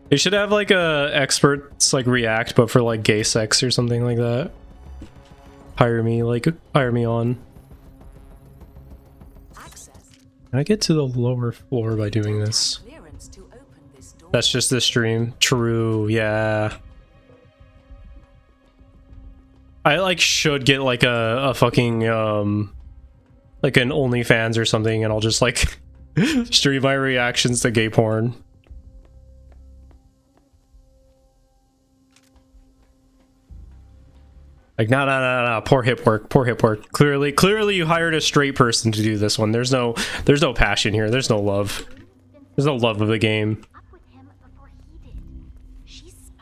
They should have like a experts like React, but for like gay sex or something like that. Hire me on. Can I get to the lower floor by doing this? That's just the stream. True, yeah. I like should get like a fucking like an OnlyFans or something, and I'll just like stream my reactions to gay porn. Like, no, poor hip work, poor hip work. Clearly you hired a straight person to do this one. There's no passion here. There's no love. There's no love of the game.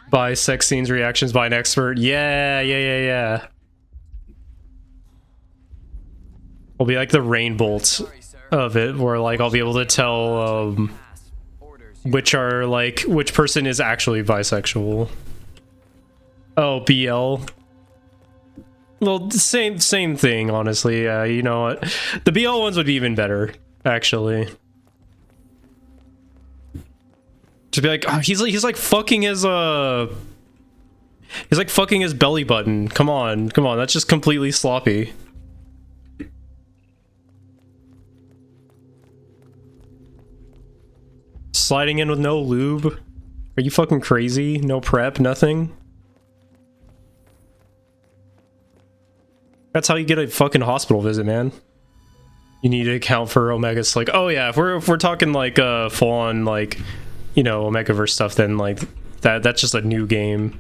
By sex scenes reactions by an expert. Yeah. I'll be like the rain bolts of it, where like I'll be able to tell which person is actually bisexual. Oh, BL. Well, same thing, honestly. Yeah, you know what? The BL ones would be even better, actually. Just be like, oh, he's like fucking his he's like fucking his belly button. Come on, that's just completely sloppy. Sliding in with no lube? Are you fucking crazy? No prep, nothing? That's how you get a fucking hospital visit, man. You need to account for Omega's like, oh yeah, if we're talking like full on like, you know, omegaverse stuff, then like that's just a new game.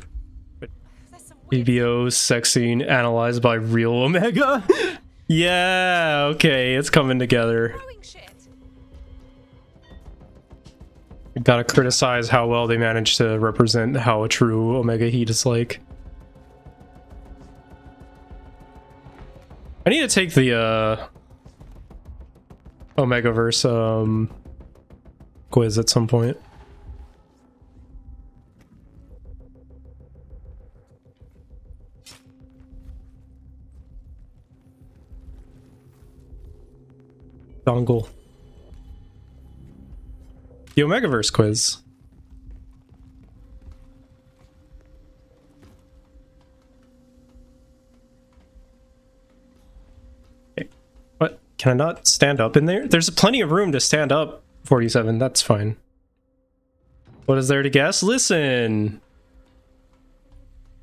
BBO sex scene analyzed by real Omega. Yeah, okay, it's coming together. You gotta criticize how well they managed to represent how a true Omega heat is like. I need to take the Omegaverse quiz at some point. Dongle. The Omegaverse quiz. What? Can I not stand up in there? There's plenty of room to stand up, 47. That's fine. What is there to guess? Listen.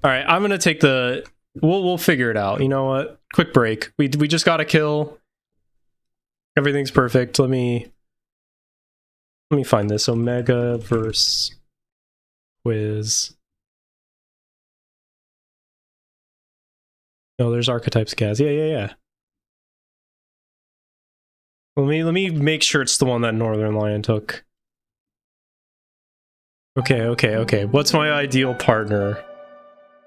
All right, I'm gonna take the. We'll figure it out. You know what? Quick break. We just got a kill. Everything's perfect. Let me find this Omegaverse quiz. No, there's archetypes, Gaz. Yeah. Let me make sure it's the one that Northern Lion took. Okay. What's my ideal partner?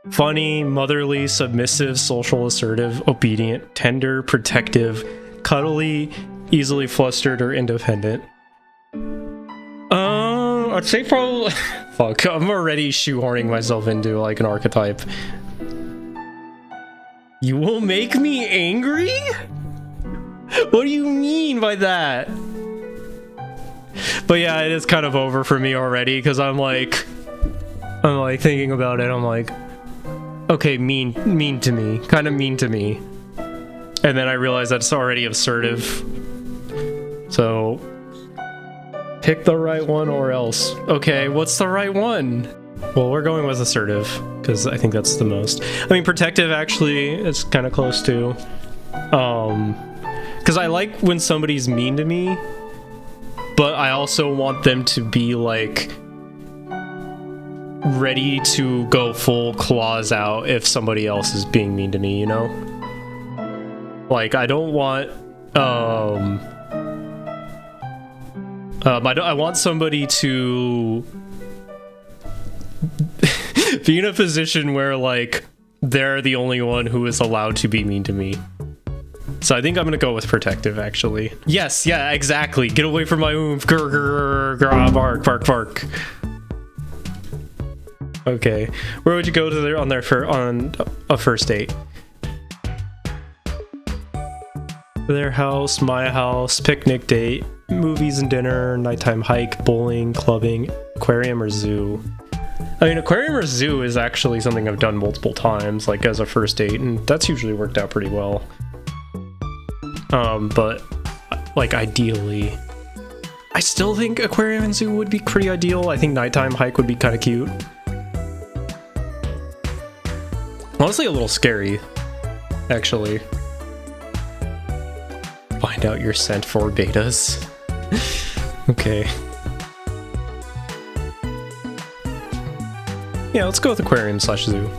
Funny, motherly, submissive, social, assertive, obedient, tender, protective, cuddly, easily flustered, or independent. I'd say probably. Fuck, I'm already shoehorning myself into like an archetype. You will make me angry? What do you mean by that? But yeah, it is kind of over for me already, because I'm like thinking about it. I'm like, okay, mean to me, kind of mean to me, and then I realize that's already assertive. So pick the right one or else. Okay, what's the right one? Well, we're going with assertive because I think that's the most. I mean, protective actually is kind of close too. Because I like when somebody's mean to me, but I also want them to be like ready to go full claws out if somebody else is being mean to me, you know? Like, I don't want I want somebody to be in a position where like they're the only one who is allowed to be mean to me. So I think I'm gonna go with protective, actually. Yes, yeah, exactly. Get away from my oomph. Grr, bark, bark, bark. Okay, where would you go to on a first date? Their house, my house, picnic date, movies and dinner, nighttime hike, bowling, clubbing, aquarium or zoo? I mean, aquarium or zoo is actually something I've done multiple times, like as a first date, and that's usually worked out pretty well. But like ideally, I still think aquarium and zoo would be pretty ideal. I think nighttime hike would be kind of cute. Honestly, a little scary, actually. Find out your scent for betas. Okay. Yeah, let's go with aquarium slash zoo.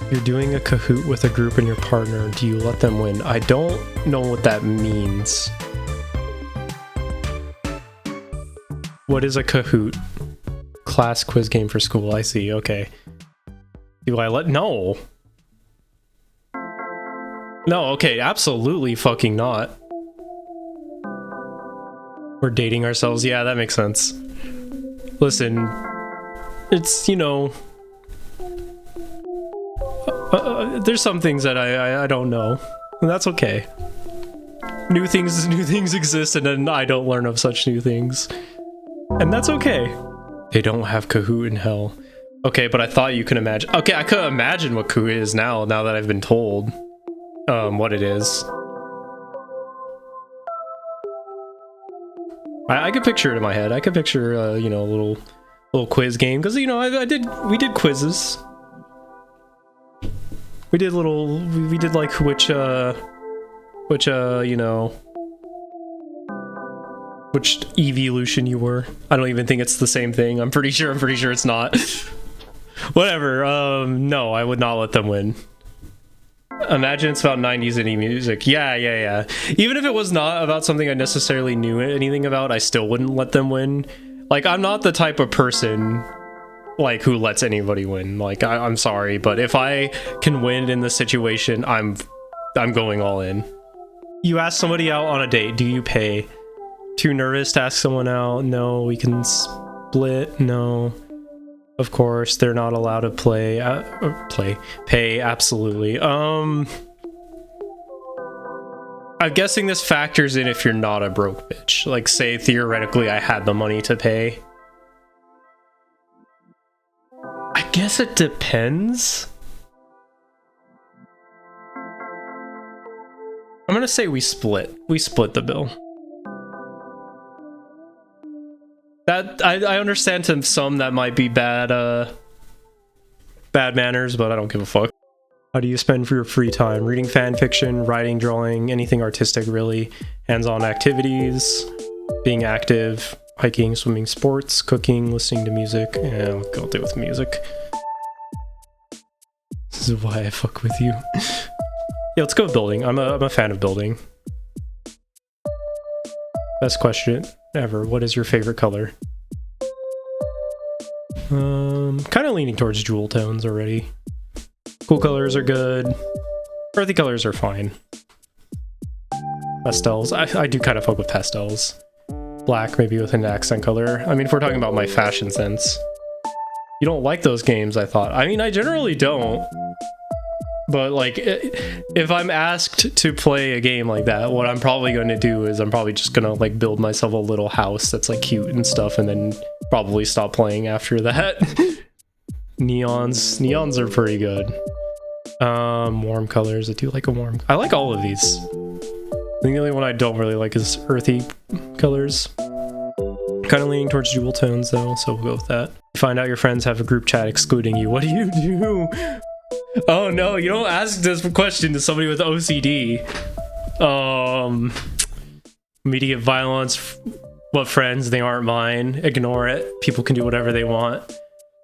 You're doing a Kahoot with a group and your partner. Do you let them win? I don't know what that means. What is a Kahoot? Class quiz game for school. I see. Okay. Do I let... No. No, okay. Absolutely fucking not. We're dating ourselves. Yeah, that makes sense. Listen, it's, you know... there's some things that I don't know, and that's okay. New things exist, and then I don't learn of such new things, and that's okay. They don't have Kahoot in hell. Okay, but I thought you could imagine. Okay, I could imagine what Kahoot is now that I've been told what it is. I could picture it in my head. I could picture you know, a little quiz game, because you know we did quizzes. We did like which you know, which evolution you were. I don't even think it's the same thing. I'm pretty sure it's not. Whatever. No, I would not let them win. Imagine it's about 90s indie music. Yeah. Even if it was not about something I necessarily knew anything about, I still wouldn't let them win. Like, I'm not the type of person like who lets anybody win. Like, I'm sorry, but if I can win in this situation, I'm going all in. You ask somebody out on a date, do you pay? Too nervous to ask someone out? No. We can split? No. Of course, they're not allowed to pay, absolutely. I'm guessing this factors in if you're not a broke bitch. Like, say theoretically I had the money to pay. I guess it depends. I'm gonna say we split. We split the bill. That I understand to some that might be bad manners, but I don't give a fuck. How do you spend for your free time? Reading fan fiction, writing, drawing, anything artistic really. Hands-on activities, being active, hiking, swimming, sports, cooking, listening to music. Yeah, I'll go deal with music. This is why I fuck with you. Yeah, let's go with building. I'm a fan of building. Best question ever. What is your favorite color? Kind of leaning towards jewel tones already. Cool colors are good. Earthy colors are fine. Pastels. I do kind of fuck with pastels. Black, maybe with an accent color. I mean, if we're talking about my fashion sense. You don't like those games, I thought. I mean, I generally don't. But, like, if I'm asked to play a game like that, what I'm probably going to do is I'm probably just going to, like, build myself a little house that's, like, cute and stuff, and then probably stop playing after that. Neons are pretty good. Warm colors. I do like a warm... I like all of these. I think the only one I don't really like is earthy colors. Kind of leaning towards jewel tones, though, so we'll go with that. Find out your friends have a group chat excluding you. What do you do? Oh no, you don't ask this question to somebody with OCD. Immediate violence. What friends? They aren't mine. Ignore it. People can do whatever they want.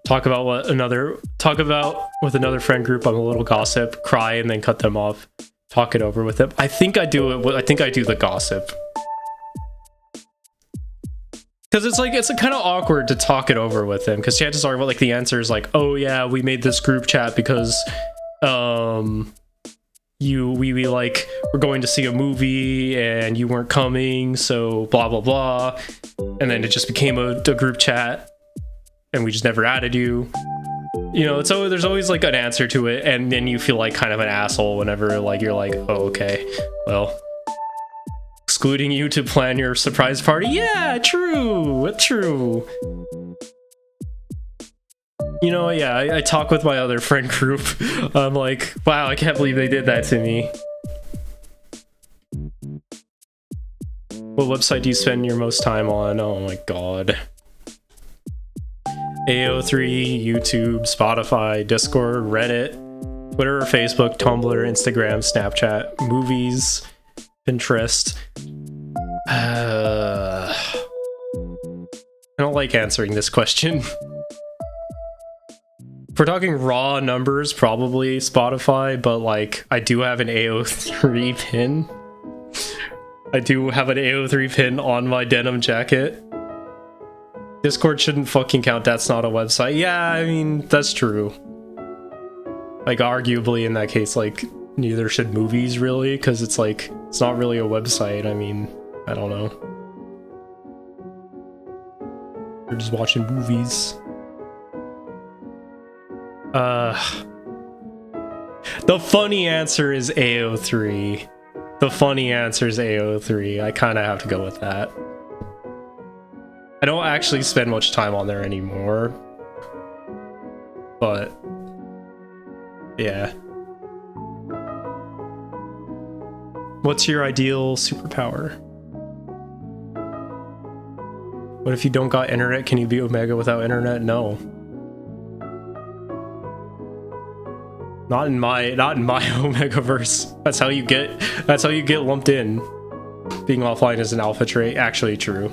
Talk about with another friend group. I'm a little gossip. Cry and then cut them off. Talk it over with them. I think I do it. I think I do the gossip. Because it's kind of awkward to talk it over with them, because chances are, like, the answer is like, oh yeah, we made this group chat because we like we're going to see a movie and you weren't coming, so blah blah blah, and then it just became a group chat and we just never added you. You know, so there's always like an answer to it, and then you feel like kind of an asshole whenever like you're like, oh okay, well, excluding you to plan your surprise party. Yeah, true, true. You know, yeah, I talk with my other friend group. I'm like, wow, I can't believe they did that to me. What website do you spend your most time on? Oh my god. AO3, YouTube, Spotify, Discord, Reddit, Twitter, Facebook, Tumblr, Instagram, Snapchat, movies, Pinterest. I don't like answering this question. If we're talking raw numbers, probably Spotify, but like I do have an AO3 pin. I do have an AO3 pin on my denim jacket. Discord shouldn't fucking count, that's not a website. Yeah, I mean, that's true. Like, arguably in that case, like, neither should movies really, because it's like, it's not really a website. I mean, I don't know. We're just watching movies. The funny answer is AO3. The funny answer is AO3. I kind of have to go with that. I don't actually spend much time on there anymore. But yeah. What's your ideal superpower? What if you don't got internet? Can you be Omega without internet? No. Not in my omegaverse. That's how you get lumped in. Being offline is an alpha trait. Actually true.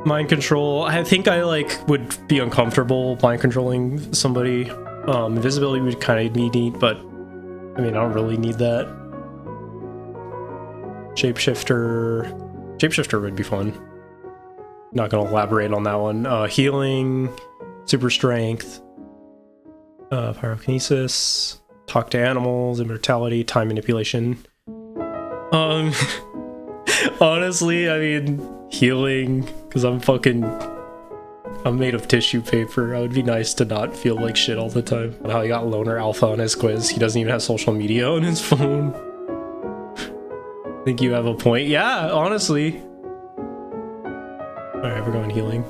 Mind control. I think I like would be uncomfortable mind controlling somebody. Invisibility would kind of be neat, but I mean I don't really need that. Shapeshifter would be fun. Not gonna elaborate on that one. Healing, super strength, pyrokinesis, talk to animals, immortality, time manipulation. Honestly, I mean, healing, because I'm made of tissue paper. It would be nice to not feel like shit all the time. And how he got loner alpha on his quiz. He doesn't even have social media on his phone. I think you have a point. Yeah, honestly. Alright, we're going healing.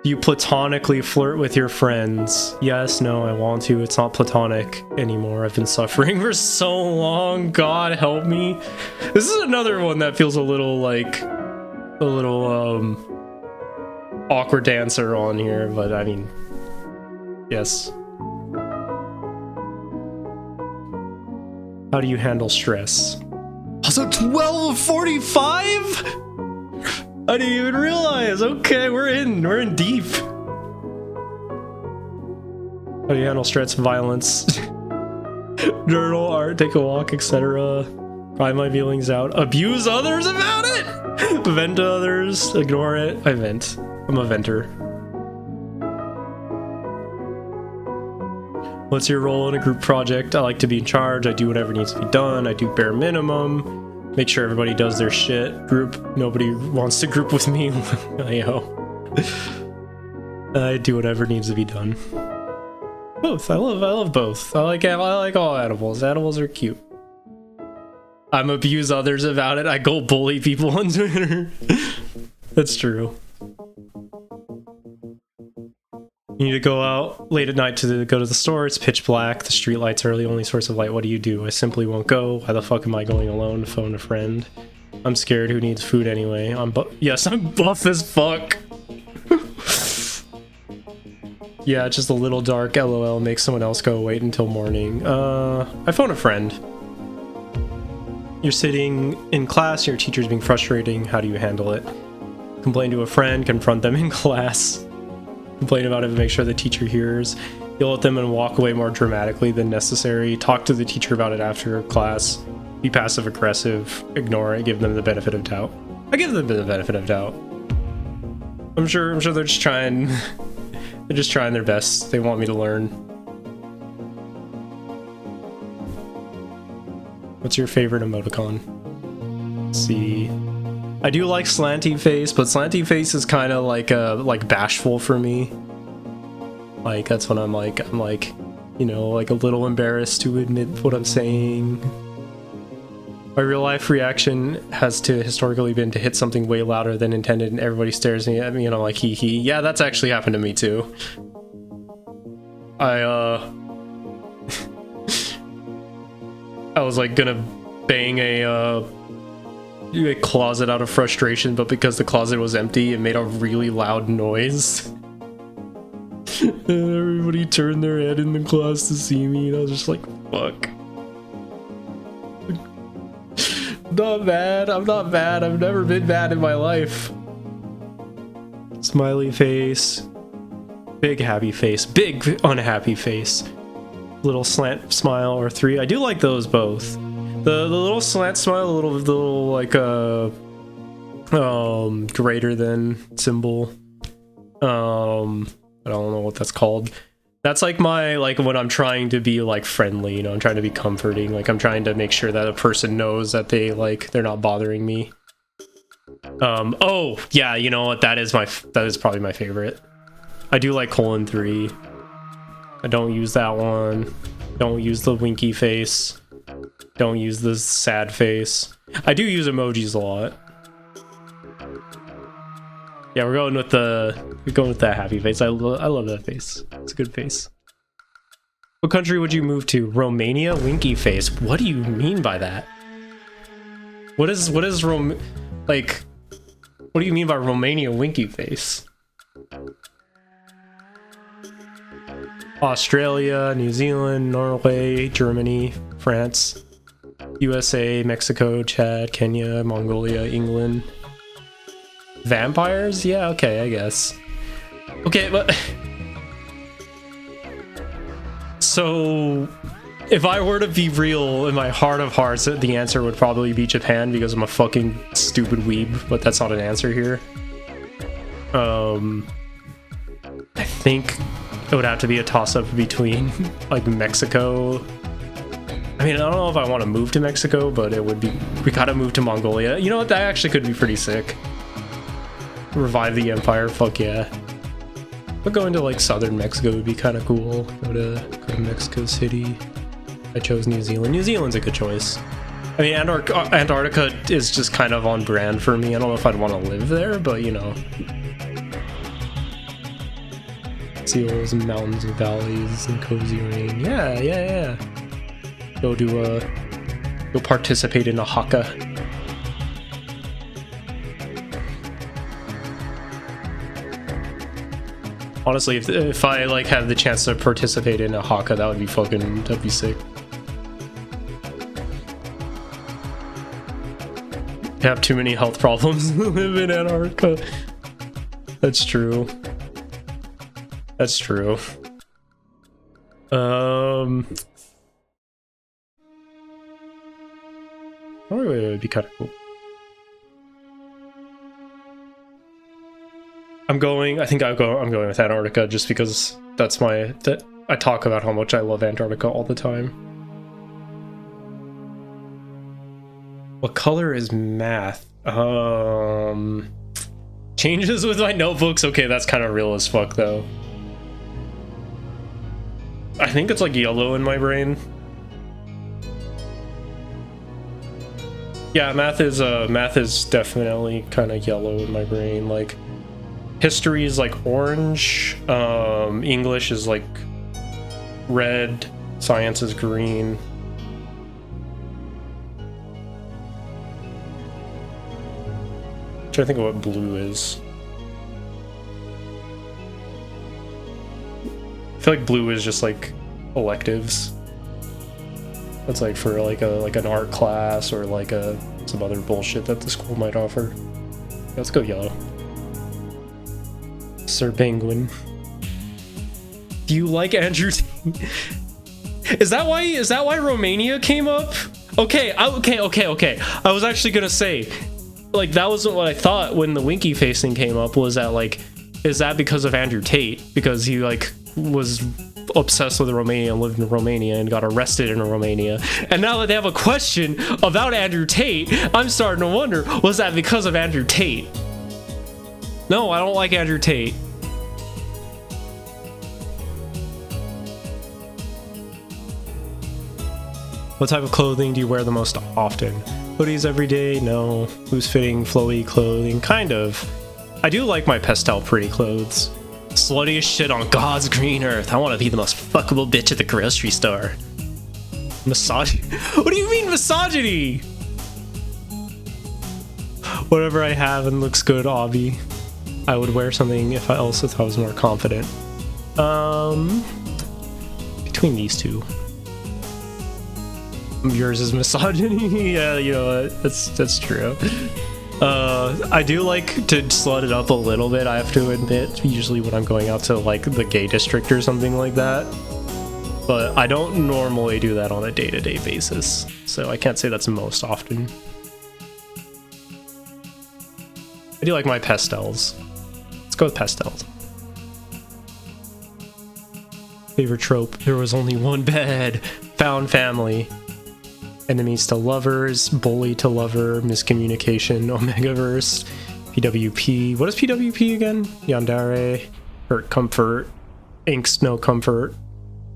Do you platonically flirt with your friends? Yes, no, I want to. It's not platonic anymore. I've been suffering for so long. God help me. This is another one that feels a little awkward dancer on here, but I mean, yes. How do you handle stress? Also 12 of 45? I didn't even realize. Okay, we're in deep. How do you handle stress, violence? Journal, art, take a walk, etc. Cry my feelings out. Abuse others about it? Vent to others, ignore it. I vent. I'm a venter. What's your role in a group project? I like to be in charge. I do whatever needs to be done. I do bare minimum. Make sure everybody does their shit. Group. Nobody wants to group with me. Yo. I do whatever needs to be done. Both. I love both. I like all animals. Animals are cute. I'm abuse others about it. I go bully people on Twitter. That's true. You need to go out late at night to go to the store. It's pitch black. The street lights are the only source of light. What do? I simply won't go. Why the fuck am I going alone to phone a friend? I'm scared. Who needs food anyway? Yes, I'm buff as fuck. Yeah, it's just a little dark. LOL. Make someone else go. Wait until morning. I phone a friend. You're sitting in class. Your teacher's being frustrating. How do you handle it? Complain to a friend. Confront them in class. Complain about it and make sure the teacher hears. Yell at them and walk away more dramatically than necessary. Talk to the teacher about it after class. Be passive aggressive. Ignore it. Give them the benefit of doubt. I give them the benefit of doubt. I'm sure they're just trying. They're just trying their best. They want me to learn. What's your favorite emoticon? Let's see. I do like slanty face, but slanty face is kind of like bashful for me. Like, that's when I'm like, you know, like a little embarrassed to admit what I'm saying. My real life reaction has historically been to hit something way louder than intended, and everybody stares at me and I'm like, hee hee. Yeah, that's actually happened to me too. I was like gonna bang a closet out of frustration, but because the closet was empty, it made a really loud noise. Everybody turned their head in the class to see me, and I was just like, fuck. Not bad, I'm not bad, I've never been bad in my life. Smiley face. Big happy face. Big unhappy face. Little slant smile or 3. I do like those both. The little slant smile, the little like greater than symbol. I don't know what that's called. That's like my, like when I'm trying to be like friendly, you know, I'm trying to be comforting, like I'm trying to make sure that a person knows that they like, they're not bothering me. Oh yeah, you know what, that is probably my favorite. I do like :3. I don't use that one. Don't use the winky face. Don't use the sad face. I do use emojis a lot. Yeah, we're going with that happy face. I love that face. It's a good face. What country would you move to? Romania? Winky face. What do you mean by that? What do you mean by Romania winky face? Australia, New Zealand, Norway, Germany, France, USA, Mexico, Chad, Kenya, Mongolia, England. Vampires? Yeah, okay, I guess. Okay, but... So... If I were to be real, in my heart of hearts, the answer would probably be Japan, because I'm a fucking stupid weeb, but that's not an answer here. I think it would have to be a toss-up between, like, Mexico... I mean, I don't know if I want to move to Mexico, but it would be... We gotta move to Mongolia. You know what? That actually could be pretty sick. Revive the empire, fuck yeah. But going to like southern Mexico would be kind of cool. Go to Mexico City. I chose New Zealand. New Zealand's a good choice. I mean, Antarctica is just kind of on brand for me. I don't know if I'd want to live there, but you know. Seals and mountains and valleys and cozy rain. Yeah. Go participate in a haka. Honestly, if I like had the chance to participate in a haka, that'd be sick. You have too many health problems to live in Antarctica. That's true. That's true. Norway would be kind of cool. I'm going with Antarctica just because I talk about how much I love Antarctica all the time. What color is math? Changes with my notebooks. Okay, that's kind of real as fuck though. I think it's like yellow in my brain. Yeah, math is definitely kind of yellow in my brain. Like, history is like orange, English is like red, science is green. I'm trying to think of what blue is. I feel like blue is just like electives. That's like for like an art class or like some other bullshit that the school might offer. Let's go yellow. Sir Penguin. Do you like Andrew Tate? Is that why Romania came up? Okay. I was actually gonna say, like, that wasn't what I thought when the winky face thing came up, was that like, is that because of Andrew Tate? Because he like was obsessed with Romania and lived in Romania and got arrested in Romania. And now that they have a question about Andrew Tate, I'm starting to wonder, was that because of Andrew Tate? No, I don't like Andrew Tate. What type of clothing do you wear the most often? Hoodies every day? No. Loose-fitting, flowy clothing? Kind of. I do like my pastel pretty clothes. Sluttiest shit on God's green earth. I want to be the most fuckable bitch at the grocery store. Misogyny? What do you mean misogyny? Whatever I have and looks good, obby. I would wear something if I was more confident. Between these two. Yours is misogyny. Yeah, you know what? That's true. I do like to slut it up a little bit, I have to admit, usually when I'm going out to like the gay district or something like that. But I don't normally do that on a day-to-day basis, so I can't say that's most often. I do like my pastels. Let's go with pastels. Favorite trope, there was only one bed. Found family. Enemies to lovers, bully to lover, miscommunication, omegaverse, PWP. What is PWP again? Yandere, hurt comfort, angst no comfort,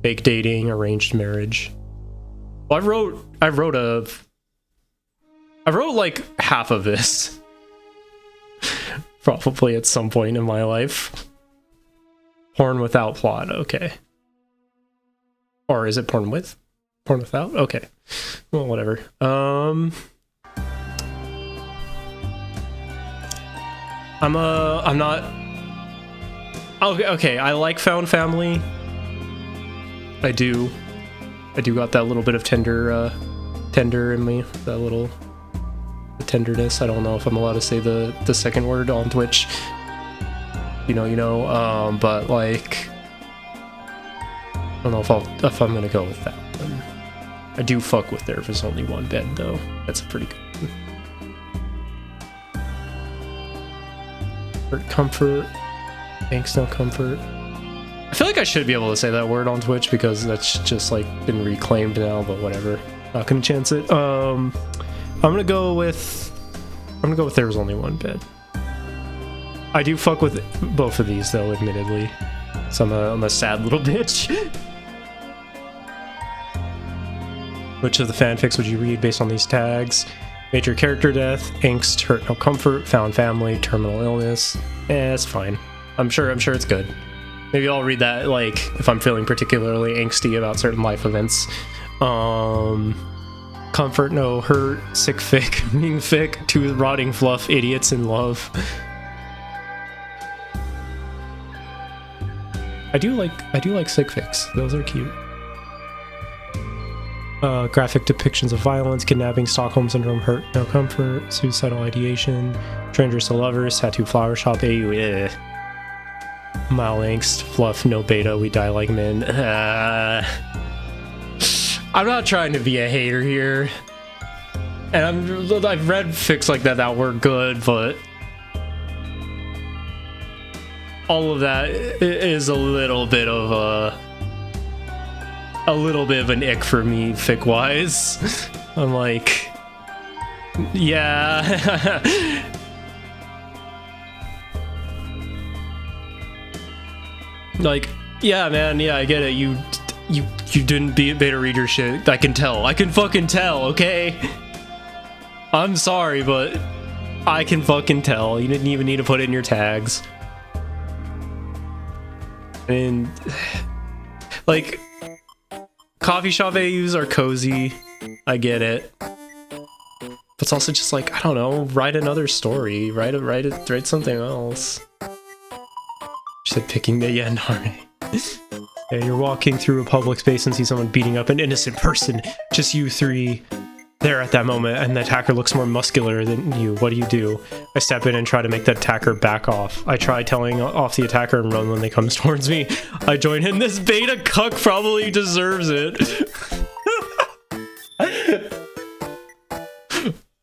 fake dating, arranged marriage. Well, I wrote like half of this. Probably at some point in my life. Porn without plot, okay. Or is it porn with? Porn without? Okay. Well, whatever. I'm not... Okay, I like found family. I do got that little bit of tender in me. That little tenderness. I don't know if I'm allowed to say the second word on Twitch. You know, but like... I don't know if I'm gonna go with that one. I do fuck with there if there's only one bed, though. That's a pretty good one. Hurt comfort. Angst no comfort. I feel like I should be able to say that word on Twitch because that's just like been reclaimed now, but whatever. Not gonna chance it. I'm gonna go with there was only one bed. I do fuck with both of these though, admittedly. So I'm a sad little bitch. Which of the fanfics would you read based on these tags? Major character death, angst, hurt no comfort, found family, terminal illness. It's fine. I'm sure it's good. Maybe I'll read that like if I'm feeling particularly angsty about certain life events. Comfort no hurt, sick fic, mean fic, tooth rotting fluff, idiots in love. I do like sick fics. Those are cute. Graphic depictions of violence, kidnapping, Stockholm Syndrome, hurt, no comfort, suicidal ideation, strangers to lovers, tattoo flower shop, AU, mild angst, fluff, no beta, we die like men. I'm not trying to be a hater here. And I've read fics like that were good, but all of that is a little bit of an ick for me, fic-wise. I'm like, yeah. Like, yeah, man, yeah, I get it. You didn't beta read your shit. I can tell. I can fucking tell, okay? I'm sorry, but I can fucking tell. You didn't even need to put it in your tags. And like, coffee shop AUs are cozy. I get it. But it's also just like, I don't know, write another story. Write something else. She said picking the Yandere. Yeah, you're walking through a public space and see someone beating up an innocent person. Just you three there at that moment, and the attacker looks more muscular than you. What do? I step in and try to make the attacker back off. I try telling off the attacker and run when they come towards me. I join in. This beta cuck probably deserves it.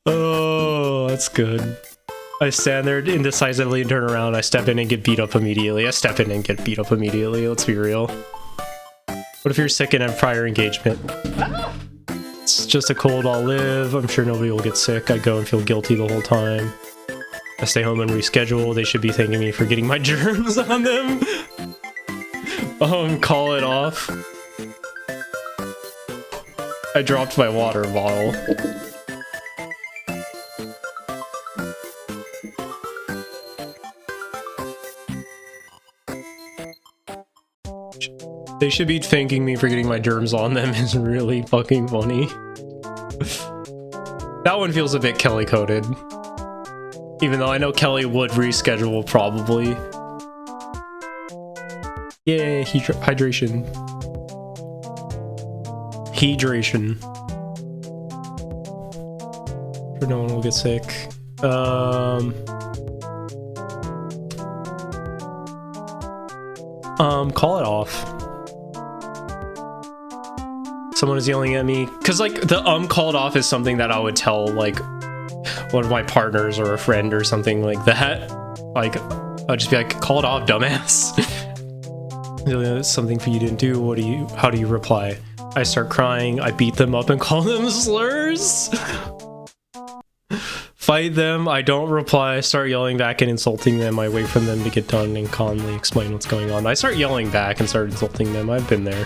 Oh, that's good. I stand there indecisively and turn around. I step in and get beat up immediately. Let's be real. What if you're sick and have prior engagement? It's just a cold, I'll live. I'm sure nobody will get sick. I go and feel guilty the whole time. I stay home and reschedule. They should be thanking me for getting my germs on them. Call it off. I dropped my water bottle. They should be thanking me for getting my germs on them is really fucking funny. That one feels a bit Kelly coded. Even though I know Kelly would reschedule probably. Yay, hydration. Hydration. Sure no one will get sick. Call it off. Someone is yelling at me. Cause like the call it off is something that I would tell like one of my partners or a friend or something like that. Like I'd just be like, call it off, dumbass. Something for you didn't do. How do you reply? I start crying, I beat them up and call them slurs. Fight them, I don't reply, I start yelling back and insulting them. I wait for them to get done and calmly explain what's going on. I start yelling back and start insulting them. I've been there.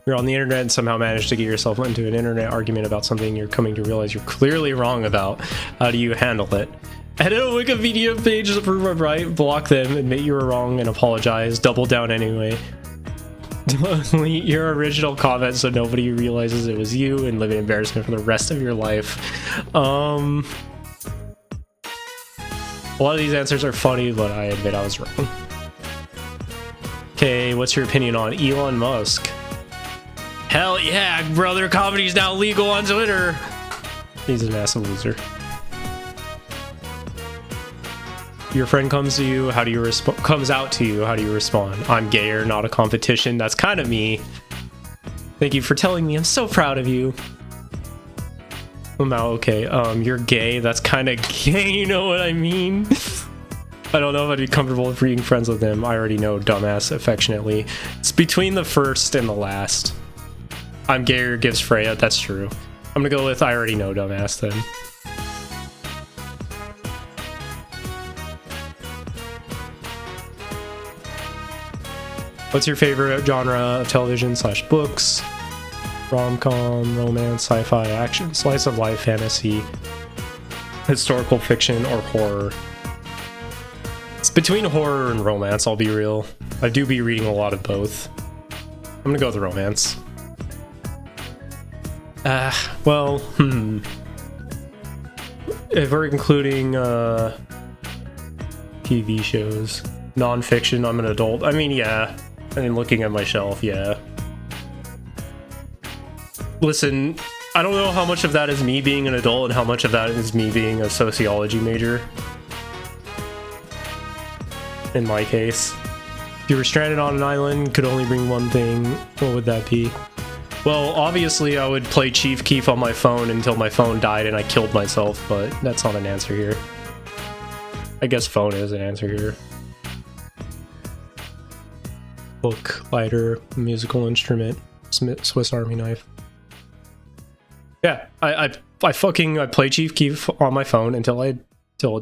You're on the internet and somehow manage to get yourself into an internet argument about something you're coming to realize you're clearly wrong about. How do you handle it? Edit a Wikipedia page to prove I'm right, block them, admit you were wrong, and apologize. Double down anyway. Delete your original comment so nobody realizes it was you and live in embarrassment for the rest of your life. A lot of these answers are funny, but I admit I was wrong. Okay, what's your opinion on Elon Musk? Hell yeah, brother, comedy's now legal on Twitter. He's a massive loser. Your friend comes to you, how do you respond? Comes out to you, how do you respond? I'm gayer, not a competition. That's kind of me. Thank you for telling me. I'm so proud of you. I'm out. Okay. You're gay. That's kind of gay. You know what I mean? I don't know if I'd be comfortable with being friends with him. I already know, dumbass. Affectionately. It's between the first and the last. I'm gayer gives Freya. That's true. I'm gonna go with I already know, dumbass. Then. What's your favorite genre of television / books? Rom-com, romance, sci-fi, action, slice of life, fantasy, historical fiction, or horror? It's between horror and romance, I'll be real. I do be reading a lot of both. I'm gonna go with romance. Well, if we're including TV shows, non-fiction, I'm an adult. I mean, yeah. I mean, looking at my shelf, yeah. Listen, I don't know how much of that is me being an adult and how much of that is me being a sociology major. In my case. If you were stranded on an island, could only bring one thing, what would that be? Well, obviously I would play Chief Keef on my phone until my phone died and I killed myself, but that's not an answer here. I guess phone is an answer here. Book, lighter, musical instrument, Swiss Army knife. Yeah, I play Chief Keef on my phone until it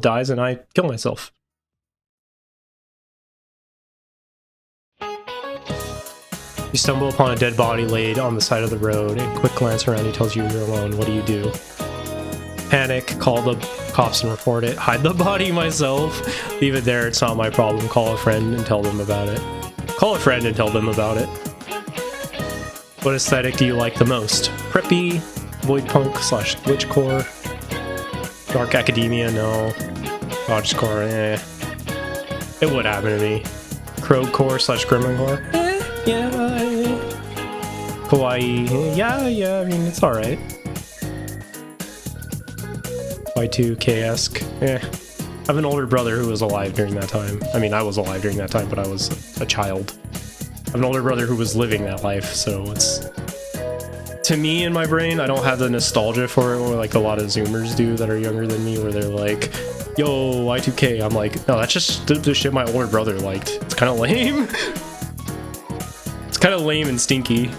dies and I kill myself. You stumble upon a dead body laid on the side of the road. A quick glance around, he tells you you're alone. What do? Panic, call the cops and report it. Hide the body myself. Leave it there, it's not my problem. Call a friend and tell them about it. Call a friend and tell them about it. What aesthetic do you like the most? Preppy, void punk / glitchcore, dark academia, no. Dodgecore, eh. It would happen to me. Crowcore / gremlincore, yeah. Kawaii, yeah, I mean, it's alright. Y2K-esque, eh. I have an older brother who was alive during that time. I mean, I was alive during that time, but I was a child. I have an older brother who was living that life, so it's... To me, in my brain, I don't have the nostalgia for it, or like a lot of Zoomers do that are younger than me, where they're like, yo, Y2K. I'm like, no, that's just the shit my older brother liked. It's kind of lame. It's kind of lame and stinky.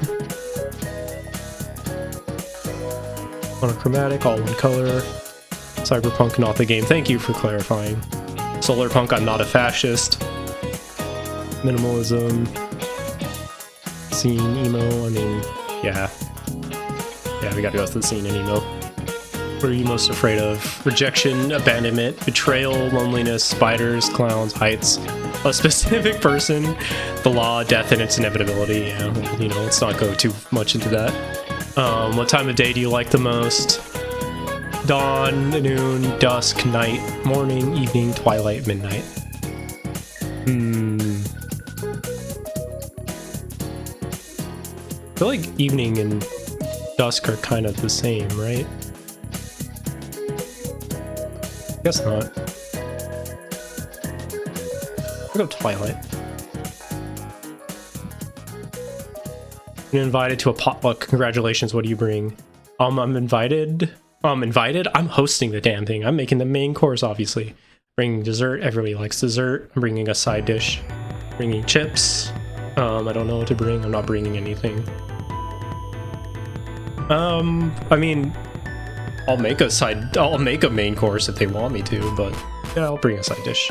Monochromatic, all one color. Cyberpunk, not the game. Thank you for clarifying. Solarpunk, I'm not a fascist. Minimalism. Scene, emo, I mean, yeah. Yeah, we gotta go through the scene in emo. What are you most afraid of? Rejection, abandonment, betrayal, loneliness, spiders, clowns, heights, a specific person, the law, death, and its inevitability. Yeah, well, you know, let's not go too much into that. What time of day do you like the most? Dawn, noon, dusk, night, morning, evening, twilight, midnight. I feel like evening and dusk are kind of the same, right? Guess not. I'll go twilight. You're invited to a potluck. Congratulations, what do you bring? I'm invited. I'm hosting the damn thing. I'm making the main course, obviously. Bringing dessert. Everybody likes dessert. I'm bringing a side dish. Bringing chips. I don't know what to bring. I'm not bringing anything. I mean, I'll make a main course if they want me to, but yeah, I'll bring a side dish.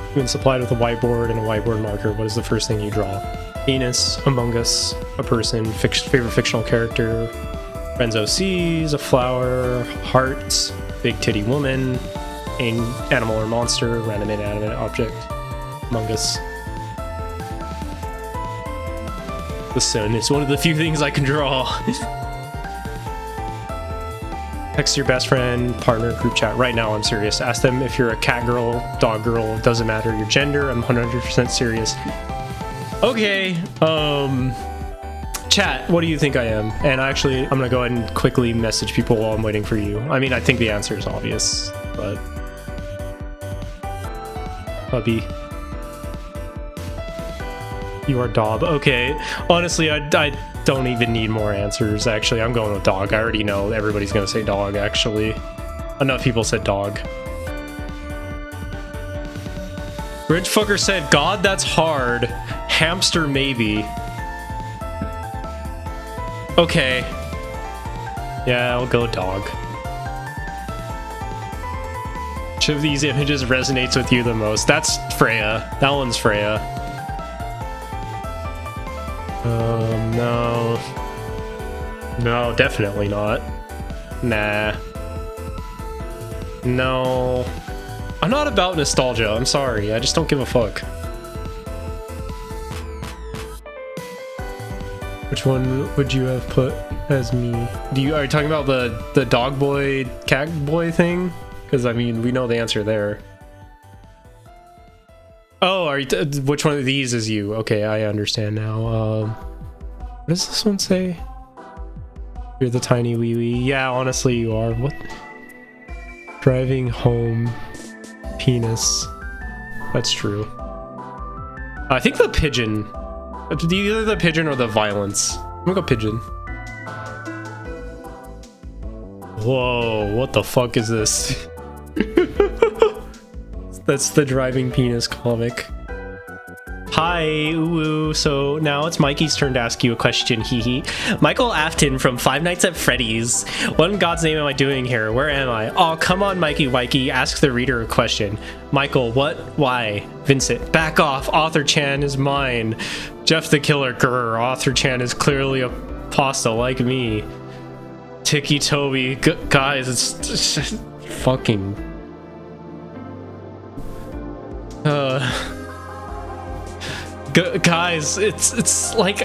You've been supplied with a whiteboard and a whiteboard marker. What is the first thing you draw? Penis, Among Us, a person, favorite fictional character, Renzo sees, a flower, hearts, big titty woman, an animal or monster, random inanimate object, Among Us. The sun is one of the few things I can draw. Text your best friend, partner, group chat. Right now, I'm serious. Ask them if you're a cat girl, dog girl. It doesn't matter your gender. I'm 100% serious. Okay. Chat, what do you think I am? And actually, I'm gonna go ahead and quickly message people while I'm waiting for you. I mean, I think the answer is obvious, but... Puppy. You are Dob. Okay. Honestly, I don't even need more answers, actually. I'm going with dog. I already know everybody's gonna say dog, actually. Enough people said dog. Rich fucker said, God, that's hard. Hamster, maybe. Okay. Yeah, I'll go dog. Which of these images resonates with you the most? That's Freya. That one's Freya. No. No, definitely not. Nah. No. I'm not about nostalgia, I'm sorry. I just don't give a fuck. Which one would you have put as me? Are you talking about the dog boy, cat boy thing? Because, I mean, we know the answer there. Oh, which one of these is you? Okay, I understand now. What does this one say? You're the tiny wee wee. Yeah, honestly, you are. What? Driving home. Penis. That's true. I think the pigeon. Either the pigeon or the violence. I'm gonna go pigeon. Whoa, what the fuck is this? That's the driving penis comic. Hi, ooh, so now it's Mikey's turn to ask you a question, hee hee. Michael Afton from Five Nights at Freddy's. What in God's name am I doing here? Where am I? Oh, come on, Mikey Wikey, ask the reader a question. Michael, what? Why? Vincent, back off, Author Chan is mine. Jeff the Killer, grr, Author Chan is clearly a pasta like me. Tiki Toby, guys, it's fucking... guys, it's like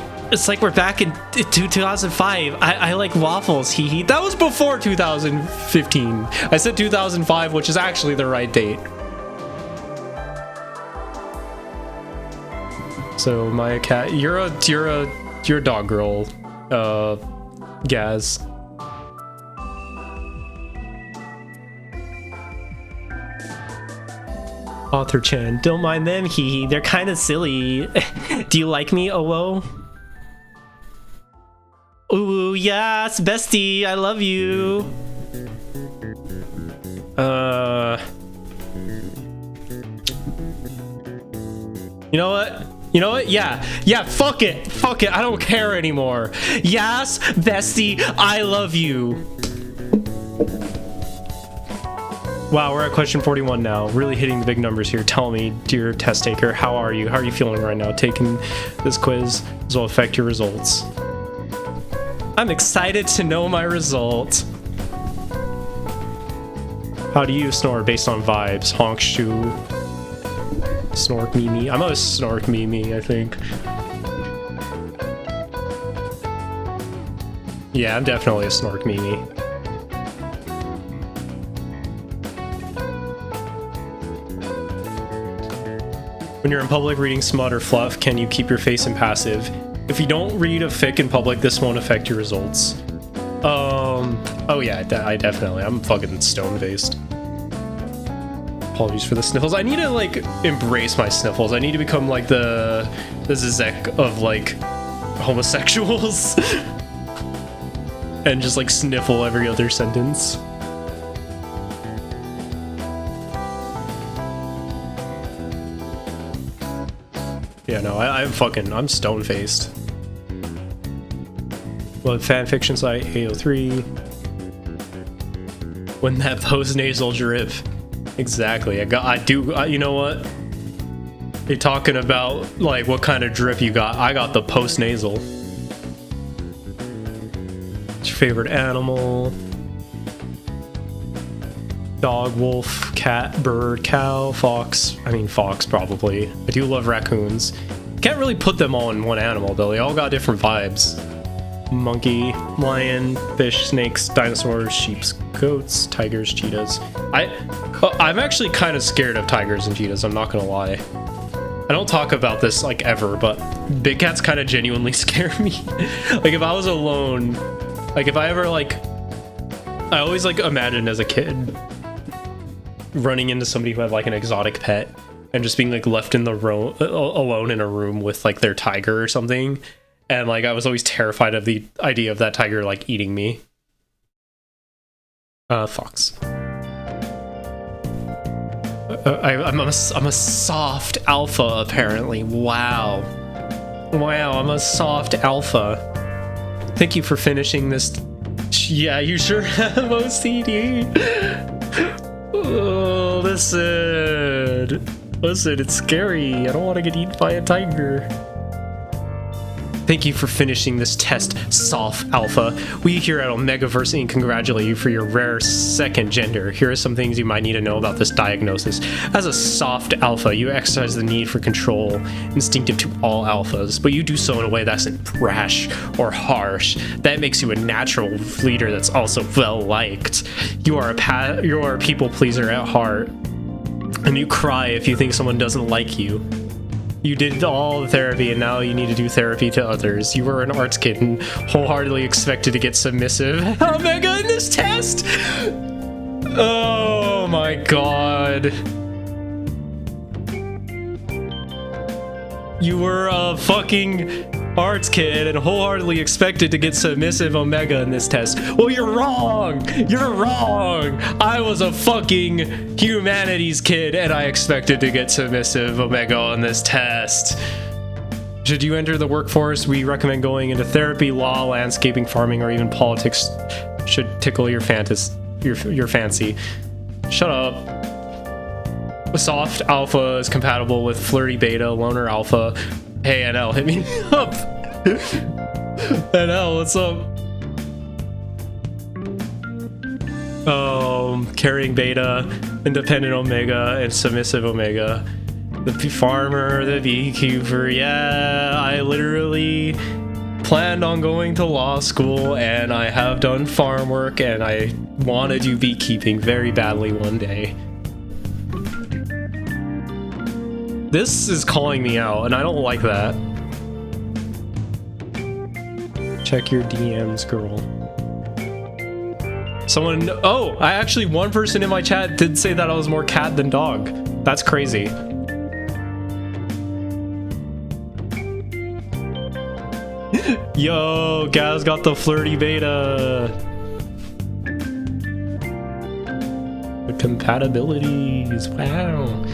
we're back in 2005. I like waffles, hee hee. That was before 2015. I said 2005, which is actually the right date. So my cat, you're a dog girl, Gaz. Author Chan, don't mind them, hee hee. They're kind of silly. Do you like me, Owo? Ooh, yes, bestie, I love you. You know what? You know what? Yeah, fuck it. Fuck it. I don't care anymore. Yes, bestie, I love you. Wow, we're at question 41 now. Really hitting the big numbers here. Tell me, dear test taker, how are you? How are you feeling right now? Taking this quiz will affect your results. I'm excited to know my result. How do you snore based on vibes? Honk shoe. Snork Mimi. I'm a Snork Mimi, I think. Yeah, I'm definitely a Snork Mimi. When you're in public reading smut or fluff, can you keep your face impassive? If you don't read a fic in public, this won't affect your results. Oh yeah, I definitely. I'm fucking stone-faced. Apologies for the sniffles. I need to, like, embrace my sniffles. I need to become, like, the Zizek of, like, homosexuals. And just, like, sniffle every other sentence. Yeah, no, I'm stone-faced. Well, fanfiction site, AO3. When that post-nasal drip. Exactly. You know what? You're talking about, like, what kind of drip you got. I got the post-nasal. What's your favorite animal? Dog, wolf, cat, bird, cow, fox. I mean, fox, probably. I do love raccoons. Can't really put them all in one animal, though. They all got different vibes. Monkey, lion, fish, snakes, dinosaurs, sheep, goats, tigers, cheetahs. I'm actually kind of scared of tigers and cheetahs, I'm not gonna lie. I don't talk about this, like, ever, but big cats kind of genuinely scare me. Like, if I was alone, like, if I ever, like... I always, like, imagined as a kid running into somebody who had, like, an exotic pet and just being, like, left in the alone in a room with, like, their tiger or something. And, like, I was always terrified of the idea of that tiger, like, eating me. Fox. I'm a soft alpha, apparently. Wow. Wow, I'm a soft alpha. Thank you for finishing this. Yeah, you sure have OCD. Oh, listen. Listen, it's scary. I don't want to get eaten by a tiger. Thank you for finishing this test, Soft Alpha. We here at Omegaverse Inc. congratulate you for your rare second gender. Here are some things you might need to know about this diagnosis. As a soft alpha, you exercise the need for control, instinctive to all alphas, but you do so in a way that isn't brash or harsh. That makes you a natural leader that's also well-liked. You are a people pleaser at heart, and you cry if you think someone doesn't like you. You did all the therapy, and now you need to do therapy to others. You were an arts kid and wholeheartedly expected to get submissive. Omega in this test! Oh my god. You were a fucking arts kid and wholeheartedly expected to get submissive Omega in this test. Well, you're wrong! You're wrong! I was a fucking humanities kid and I expected to get submissive Omega on this test. Should you enter the workforce, we recommend going into therapy, law, landscaping, farming, or even politics should tickle your fancy. Shut up. Soft alpha is compatible with flirty beta, loner alpha. Hey NL, hit me up. NL, what's up? Carrying beta, independent omega, and submissive omega. The farmer, the beekeeper. Yeah, I literally planned on going to law school, and I have done farm work, and I want to do beekeeping very badly one day. This is calling me out, and I don't like that. Check your DMs, girl. Someone... Oh, one person in my chat did say that I was more cat than dog. That's crazy. Yo, Gaz got the flirty beta. The compatibilities, wow.